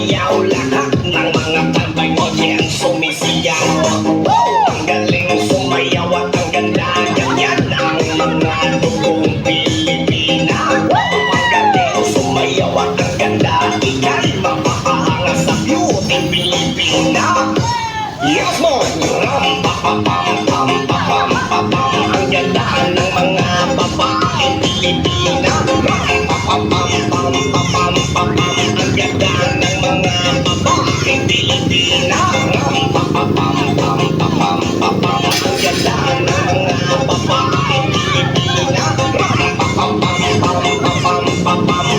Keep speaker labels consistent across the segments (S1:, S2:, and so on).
S1: sumayaw. Lahat ng mga tambay mo diyan sumisigaw. Ang galing sumayaw at ang ganda, ganyan ang mga dugong Pilipina. Ang galing sumayaw at ang ganda, ika'y mapapaangas sa beauty Pilipina. Yes mo! Ang ganda ng mga babaeng Pilipina. Ang ganda ng mga babaeng Pilipina. Ang ganda ng mga babaeng Pilipina.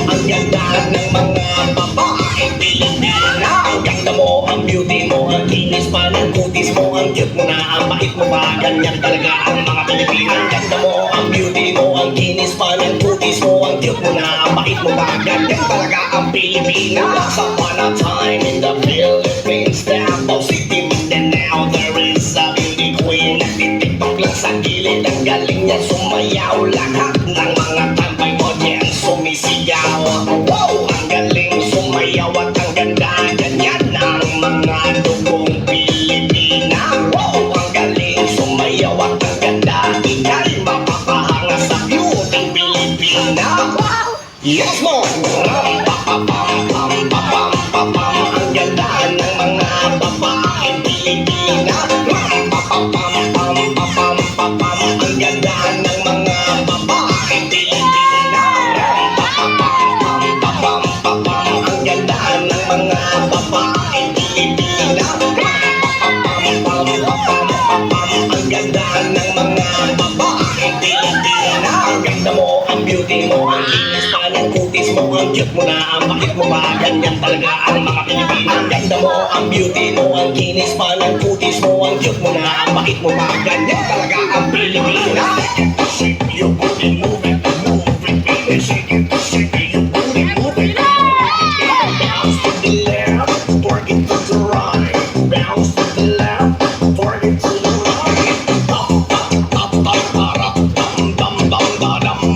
S1: Ang ganda ng mga babaeng Pilipina. Ang ganda mo, ang beauty mo, ang kinis pa ng kutis mo, ang cute mo na, ang bait mo pa, ganyan talaga ang mga Pilipina. Ang ganda mo, ang beauty mo, ang kinis pa ng kutis mo, ang cute mo na, ang bait mo pa, ganyan talaga ang Pilipina. Once upon a time in the Philippines, Davao City, Mindanao, there is a beauty queen. Nagtitiktok lang sa gilid, ang galing niya sumayaw. Lahat ng mga tambay mo diyan sumisigaw. Wow! Ang galing sumayaw at ang ganda, ganyan ang mga dugong Pilipina. Wow! Ang galing sumayaw at ang ganda, ika'y mapapahangas sa beauty Pilipina. Yes mo! Ang ganda ng mga babaeng Pilipina. Ang ganda ng mga babaeng Pilipina. Ang ganda ng mga babaeng Pilipina. Ang ganda ng mga babaeng Pilipina. Ang ganda mo, ang beauty mo, ang kinis pa ng kutis mo, ang cute mo na, ang bait mo pa, ganyan talaga ang mga Pilipina. Ang ganda mo, ang beauty mo, ang kinis pa ng kutis mo, ang cute mo na, ang bait mo pa, ganyan talaga ang Pilipina. Shake your booty, move it, baby, shake it, your booty, move it. Bounce to the left, work it to the right. Bounce to the left, work it to the right. Up, up, up, up, up, dum, dum, dum, dum,